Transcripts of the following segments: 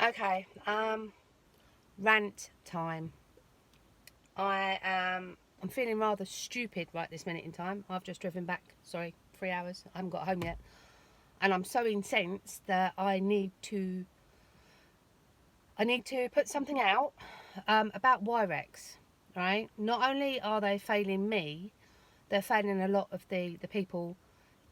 Okay, rant time. I'm feeling rather stupid right this minute in time. I've just driven back, sorry, 3 hours. I haven't got home yet. And I'm so incensed that I need to put something out about Wirex, right? Not only are they failing me, they're failing a lot of the people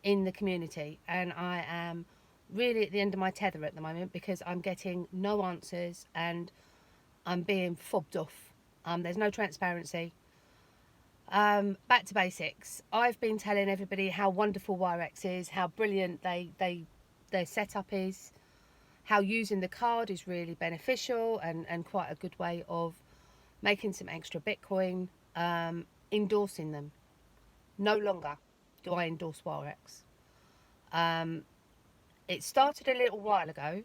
in the community. And I am really at the end of my tether at the moment because I'm getting no answers and I'm being fobbed off. There's no transparency. Back to basics. I've been telling everybody how wonderful Wirex is, how brilliant their setup is, how using the card is really beneficial and quite a good way of making some extra Bitcoin, endorsing them. No longer do I endorse Wirex. Um, it started a little while ago,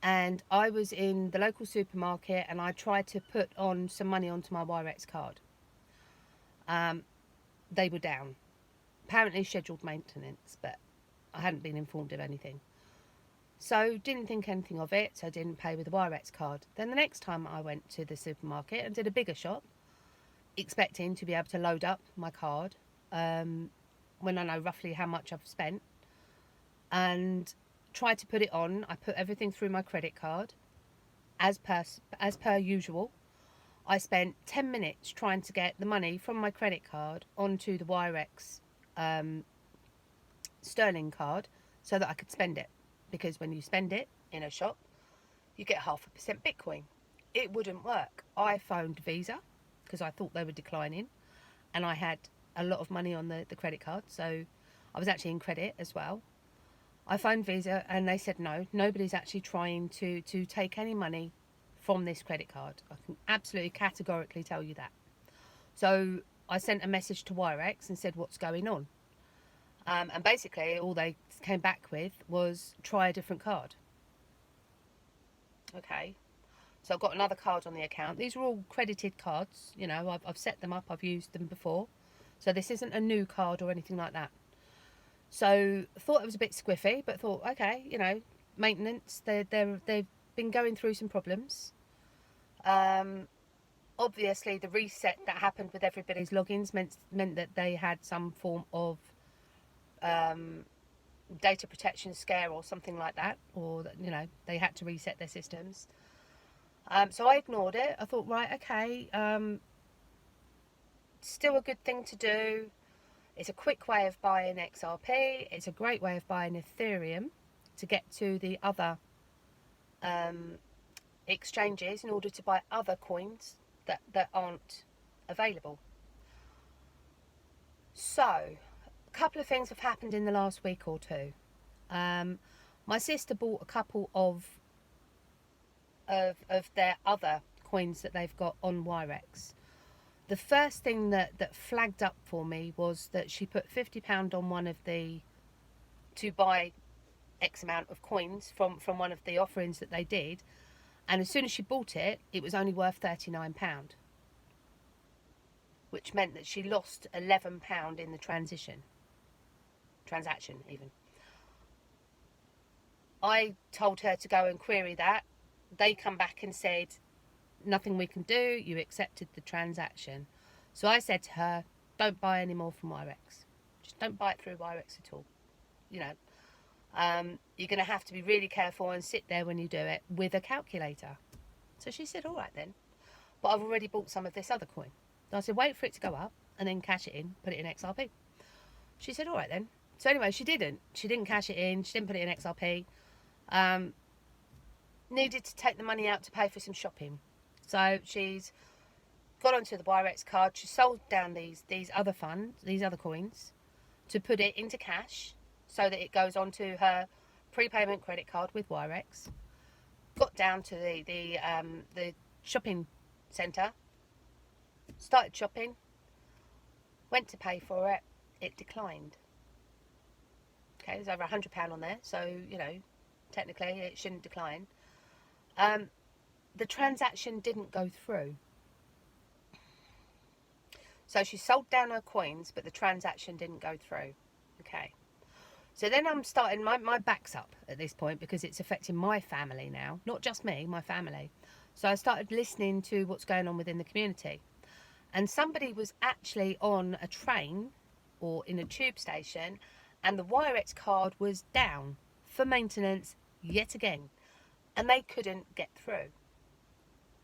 and I was in the local supermarket and I tried to put on some money onto my Wirex card. They were down. Apparently scheduled maintenance, but I hadn't been informed of anything. So didn't think anything of it, so didn't pay with a Wirex card. Then the next time I went to the supermarket and did a bigger shop, expecting to be able to load up my card when I know roughly how much I've spent, and tried to put it on. I put everything through my credit card, as per usual. I spent 10 minutes trying to get the money from my credit card onto the Wirex Sterling card so that I could spend it. Because when you spend it in a shop, you get 0.5% Bitcoin. It wouldn't work. I phoned Visa because I thought they were declining, and I had a lot of money on the credit card, so I was actually in credit as well. I phoned Visa and they said no, nobody's actually trying to take any money from this credit card. I can absolutely categorically tell you that. So I sent a message to Wirex and said, what's going on? And basically all they came back with was try a different card. Okay. So I've got another card on the account. These are all credited cards. You know, I've set them up. I've used them before. So this isn't a new card or anything like that. So thought it was a bit squiffy, but thought, okay, maintenance. They've been going through some problems. Um, Obviously, the reset that happened with everybody's logins meant that they had some form of um, data protection scare or something like that, or that they had to reset their systems. So I ignored it. I thought, right, okay, still a good thing to do. It's a quick way of buying XRP. It's a great way of buying Ethereum to get to the other um, exchanges in order to buy other coins that aren't available. So, a couple of things have happened in the last week or two. Um, my sister bought a couple of their other coins that they've got on Wirex. The first thing that flagged up for me was that she put £50 on one of the to buy X amount of coins from one of the offerings that they did, and as soon as she bought it, it was only worth £39, which meant that she lost £11 in the transaction even. I told her to go and query that. They come back and said, nothing we can do, you accepted the transaction. So I said to her, don't buy any more from Wirex. Just don't buy it through Wirex at all. You're going to have to be really careful and sit there when you do it with a calculator. So she said, all right then. But I've already bought some of this other coin. So I said, wait for it to go up and then cash it in, put it in XRP. She said, all right then. So anyway, she didn't. She didn't cash it in. She didn't put it in XRP. Needed to take the money out to pay for some shopping. So she's got onto the Wirex card. She sold down these other funds, these other coins, to put it into cash so that it goes onto her prepayment credit card with Wirex. Got down to the shopping centre, started shopping, went to pay for it, it declined. Okay, there's over £100 on there, so technically it shouldn't decline. The transaction didn't go through. So she sold down her coins, but the transaction didn't go through. Okay. So then I'm starting, my back's up at this point because it's affecting my family now, not just me, my family. So I started listening to what's going on within the community. And somebody was actually on a train or in a tube station, and the Wirex card was down for maintenance yet again, and they couldn't get through.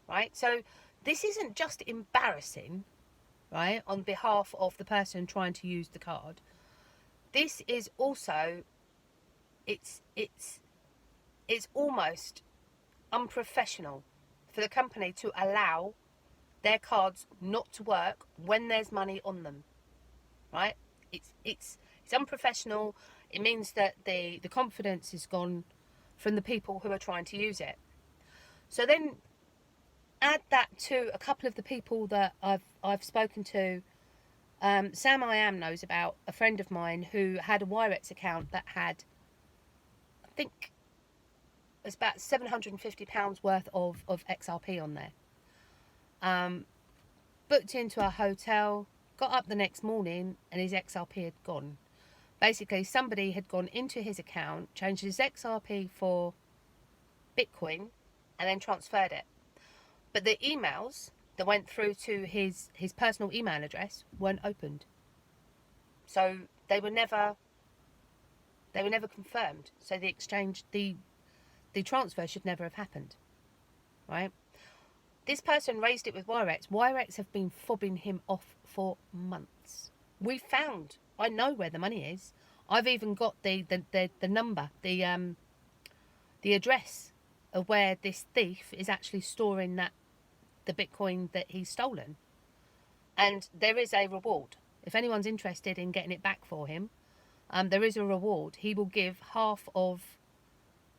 Right? So this isn't just embarrassing, right, on behalf of the person trying to use the card. This is also, it's almost unprofessional for the company to allow their cards not to work when there's money on them, right? It's unprofessional. It means that the confidence is gone from the people who are trying to use it. So then add that to a couple of the people that I've spoken to. Sam I Am knows about a friend of mine who had a Wirex account that had, I think, it's about £750 worth of XRP on there. Booked into a hotel, got up the next morning, and his XRP had gone. Basically, somebody had gone into his account, changed his XRP for Bitcoin, and then transferred it. But the emails that went through to his personal email address weren't opened. So they were never confirmed. So the exchange, the transfer should never have happened, right? This person raised it with Wirex. Wirex have been fobbing him off for months. I know where the money is. I've even got the number, the address of where this thief is actually storing the Bitcoin that he's stolen. And there is a reward. If anyone's interested in getting it back for him, there is a reward. He will give half of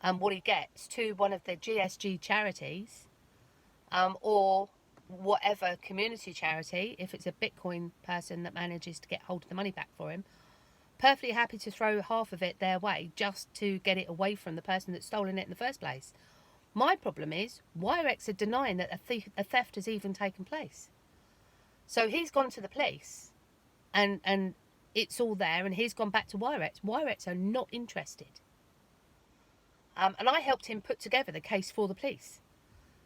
what he gets to one of the GSG charities, or whatever community charity, if it's a Bitcoin person that manages to get hold of the money back for him. Perfectly happy to throw half of it their way just to get it away from the person that's stolen it in the first place. My problem is Wirex are denying that a theft has even taken place. So he's gone to the police and it's all there, and he's gone back to Wirex. Wirex are not interested. And I helped him put together the case for the police.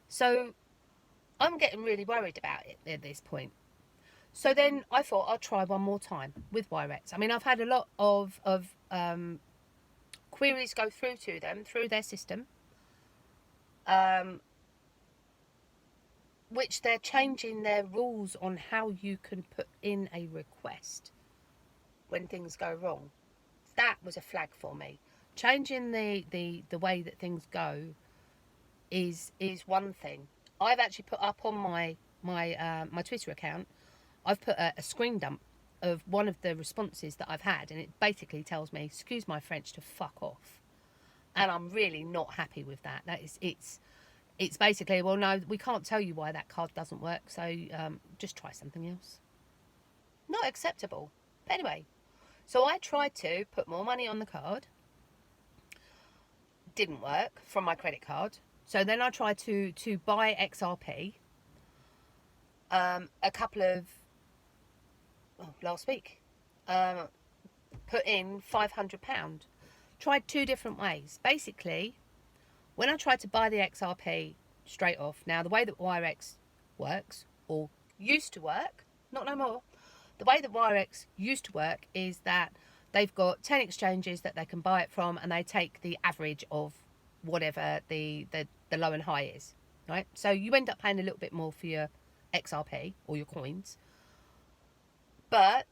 So I'm getting really worried about it at this point. So then I thought I'd try one more time with Wirex. I mean, I've had a lot of queries go through to them through their system, which they're changing their rules on how you can put in a request when things go wrong. That was a flag for me. Changing the way that things go is one thing. I've actually put up on my Twitter account, I've put a screen dump of one of the responses that I've had, and it basically tells me, excuse my French, to fuck off. And I'm really not happy with that. It's basically, well, no, we can't tell you why that card doesn't work, so just try something else. Not acceptable. But anyway, so I tried to put more money on the card. Didn't work from my credit card. So then I tried to buy XRP a couple of, last week. Put in £500. Tried two different ways. Basically, when I tried to buy the XRP straight off, now the way that Wirex works, or used to work, not no more, the way that Wirex used to work is that they've got 10 exchanges that they can buy it from, and they take the average of whatever the low and high is, right? So you end up paying a little bit more for your XRP or your coins, but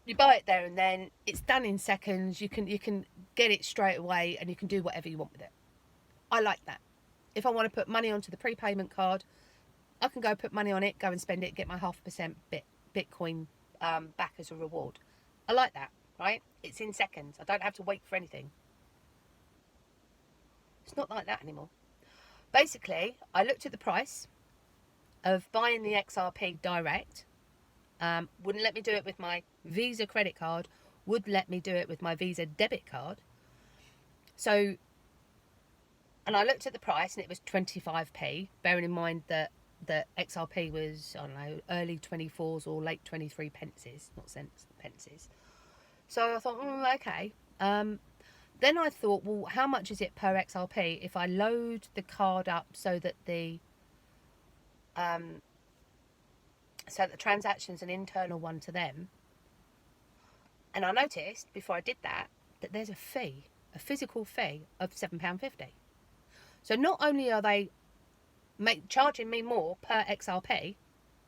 you buy it there and then. It's done in seconds. You can get it straight away, and you can do whatever you want with it. I like that. If I want to put money onto the prepayment card, I can go put money on it, go and spend it, get my 0.5% Bitcoin back as a reward. I like that, right? It's in seconds. I don't have to wait for anything. It's not like that anymore. Basically, I looked at the price of buying the XRP direct. Wouldn't let me do it with my Visa credit card. Would let me do it with my Visa debit card. So, and I looked at the price, and it was 25p, bearing in mind that the XRP was, I don't know, early 24s or late 23 pences, not cents, pences. So I thought, okay. Then I thought, well, how much is it per XRP if I load the card up so that the transaction's an internal one to them? And I noticed before I did that there's a fee, a physical fee of £7.50. So not only are they charging me more per XRP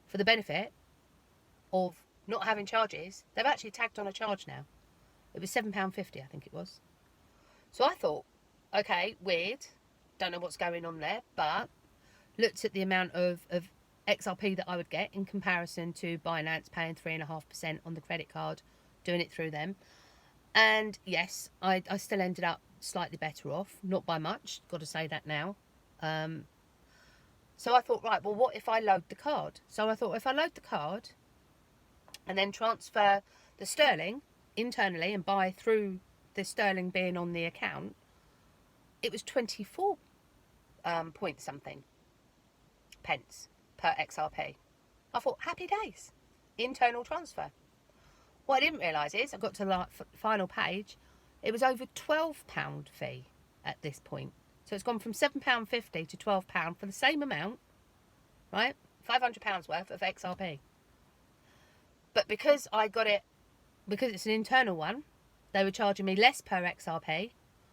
for the benefit of not having charges, they've actually tagged on a charge now. It was £7.50, I think it was. So I thought, okay, weird, don't know what's going on there, but looked at the amount of XRP that I would get in comparison to Binance paying 3.5% on the credit card, doing it through them. And yes, I still ended up slightly better off, not by much, got to say that now. So I thought, right, well, what if I load the card? So I thought, if I load the card and then transfer the sterling internally and buy through the sterling being on the account, it was 24 point something pence per XRP. I thought, happy days, internal transfer. What I didn't realise is, I got to the final page, it was over £12 fee at this point. So it's gone from £7.50 to £12 for the same amount, right? £500 worth of XRP. But because I got it, because it's an internal one, they were charging me less per XRP,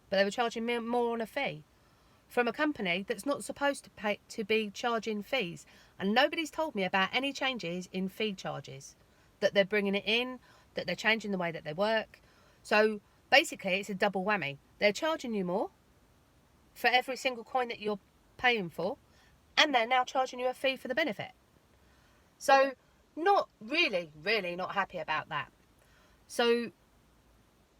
but they were charging me more on a fee from a company that's not supposed to be charging fees. And nobody's told me about any changes in fee charges, that they're bringing it in, that they're changing the way that they work. So basically it's a double whammy. They're charging you more for every single coin that you're paying for, and they're now charging you a fee for the benefit. So not really not happy about that. So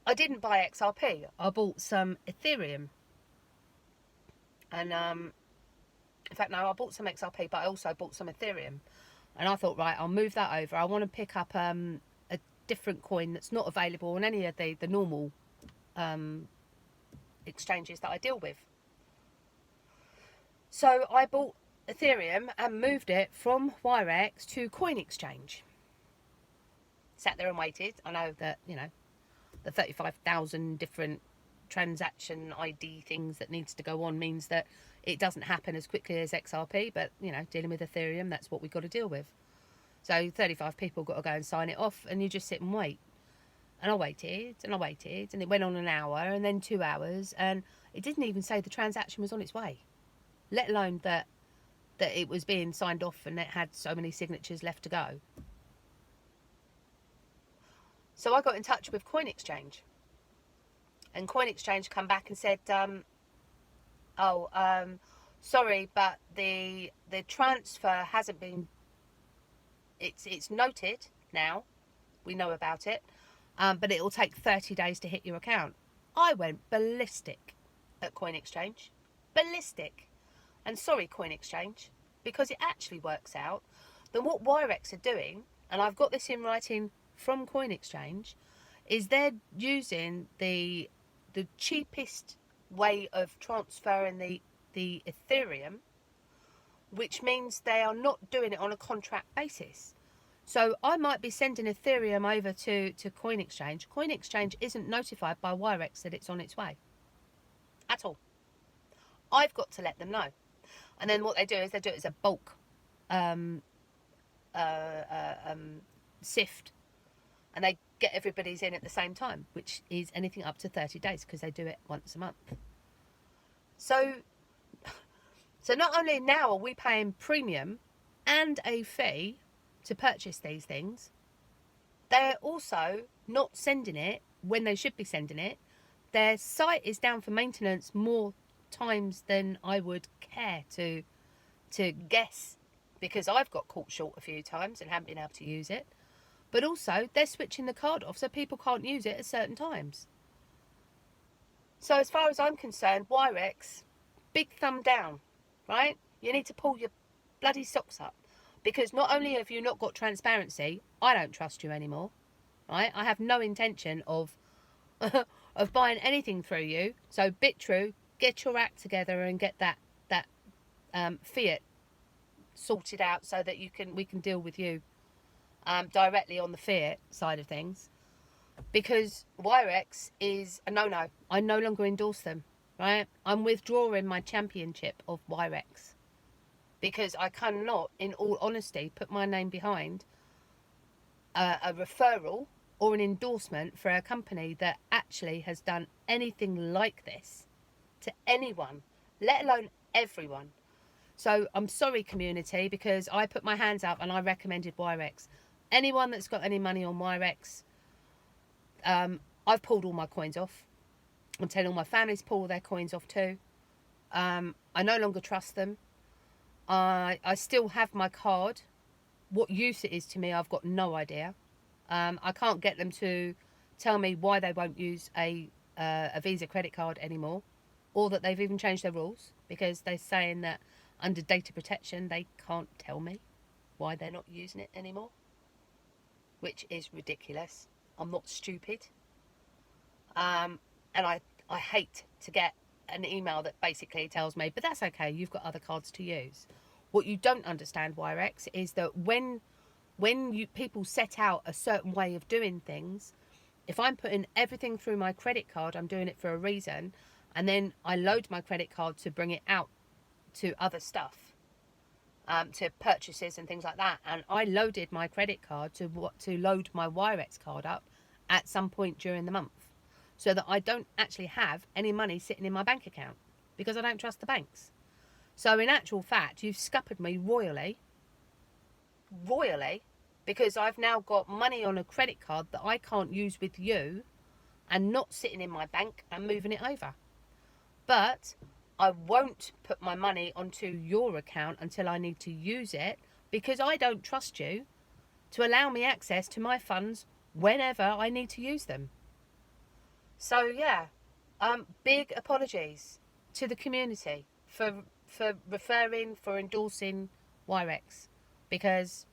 I didn't buy XRP, I bought some Ethereum. And in fact, no, I bought some XRP, but I also bought some Ethereum. And I thought, right, I'll move that over. I want to pick up a different coin that's not available on any of the normal exchanges that I deal with. So I bought Ethereum and moved it from Wirex to Coin Exchange. Sat there and waited. I know that, you know, the 35,000 different transaction ID things that needs to go on means that it doesn't happen as quickly as XRP, but, you know, dealing with Ethereum, that's what we've got to deal with. So 35 people got to go and sign it off, and you just sit and wait. And I waited, and I waited, and it went on an hour, and then 2 hours, and it didn't even say the transaction was on its way, let alone that it was being signed off and it had so many signatures left to go. So I got in touch with Coin Exchange, and Coin Exchange come back and said, sorry, but the transfer hasn't been, it's noted now, we know about it, but it will take 30 days to hit your account. I went ballistic at Coin Exchange, ballistic. And sorry, Coin Exchange, because it actually works out that what Wirex are doing, and I've got this in writing from Coin Exchange, is they're using the cheapest way of transferring the Ethereum, which means they are not doing it on a contract basis. So I might be sending Ethereum over to Coin Exchange. Coin Exchange isn't notified by Wirex that it's on its way at all. I've got to let them know. And then what they do is they do it as a bulk sift, and they get everybody's in at the same time, which is anything up to 30 days because they do it once a month. So not only now are we paying premium and a fee to purchase these things, they're also not sending it when they should be sending it. Their site is down for maintenance more times than I would care to guess, because I've got caught short a few times and haven't been able to use it. But also they're switching the card off so people can't use it at certain times. So as far as I'm concerned, Wirex, big thumb down, right? You need to pull your bloody socks up, because not only have you not got transparency, I don't trust you anymore, right? I have no intention of of buying anything through you. So BitTrue, get your act together and get that fiat sorted out so that we can deal with you directly on the fiat side of things. because Wirex is a no-no. I no longer endorse them, right? I'm withdrawing my championship of Wirex because I cannot, in all honesty, put my name behind a referral or an endorsement for a company that actually has done anything like this to anyone, let alone everyone. So I'm sorry, community, because I put my hands up and I recommended Wirex. Anyone that's got any money on Wirex, I've pulled all my coins off. I'm telling all my families to pull their coins off too. I no longer trust them. I still have my card. What use it is to me, I've got no idea. I can't get them to tell me why they won't use a Visa credit card anymore, or that they've even changed their rules, because they're saying that under data protection they can't tell me why they're not using it anymore, which is ridiculous. I'm not stupid. And I hate to get an email that basically tells me, but that's okay, you've got other cards to use. What you don't understand, Wirex, is that when people set out a certain way of doing things, if I'm putting everything through my credit card, I'm doing it for a reason, and then I load my credit card to bring it out to other stuff, to purchases and things like that. And I loaded my credit card to load my Wirex card up at some point during the month, so that I don't actually have any money sitting in my bank account, because I don't trust the banks. So in actual fact, you've scuppered me royally, because I've now got money on a credit card that I can't use with you and not sitting in my bank and moving it over. But I won't put my money onto your account until I need to use it, because I don't trust you to allow me access to my funds whenever I need to use them. So yeah, big apologies to the community for referring, for endorsing Wirex, because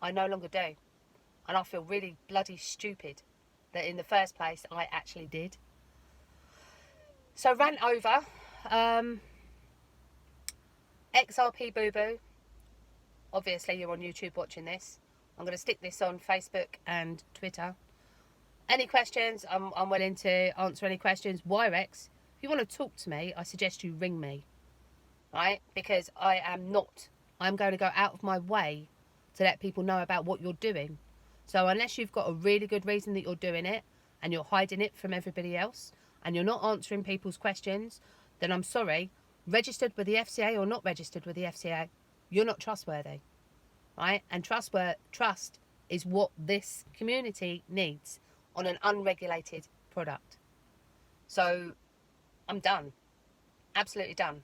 I no longer do. And I feel really bloody stupid that in the first place I actually did. So rant over. XRP Boo Boo. Obviously you're on YouTube watching this. I'm going to stick this on Facebook and Twitter. Any questions, I'm willing to answer any questions. Wirex, if you want to talk to me, I suggest you ring me. Right? Because I'm going to go out of my way to let people know about what you're doing. So unless you've got a really good reason that you're doing it, and you're hiding it from everybody else, and you're not answering people's questions, then I'm sorry, registered with the FCA or not registered with the FCA, you're not trustworthy. Right? And trust is what this community needs on an unregulated product. So I'm done. Absolutely done.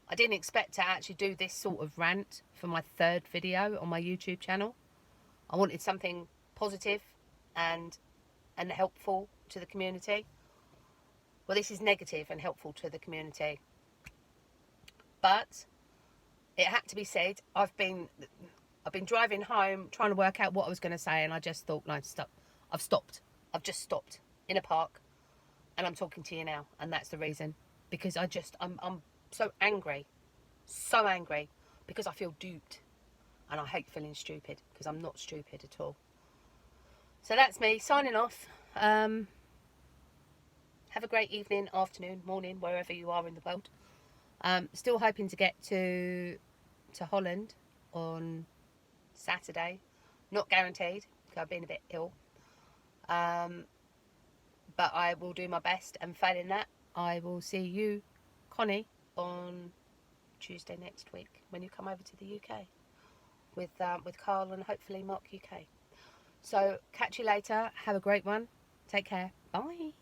I didn't expect to actually do this sort of rant for my third video on my YouTube channel. I wanted something positive and helpful to the community. Well, this is negative and helpful to the community. But it had to be said. I've been driving home trying to work out what I was going to say, and I just thought, no, stop. I've stopped. I've just stopped in a park, and I'm talking to you now, and that's the reason. Because I'm so angry, because I feel duped, and I hate feeling stupid, because I'm not stupid at all. So that's me signing off. Have a great evening, afternoon, morning, wherever you are in the world. Still hoping to get to Holland on Saturday. Not guaranteed, because I've been a bit ill. But I will do my best, and failing that, I will see you, Connie, on Tuesday next week when you come over to the UK with Carl and hopefully Mark UK. So catch you later. Have a great one. Take care. Bye.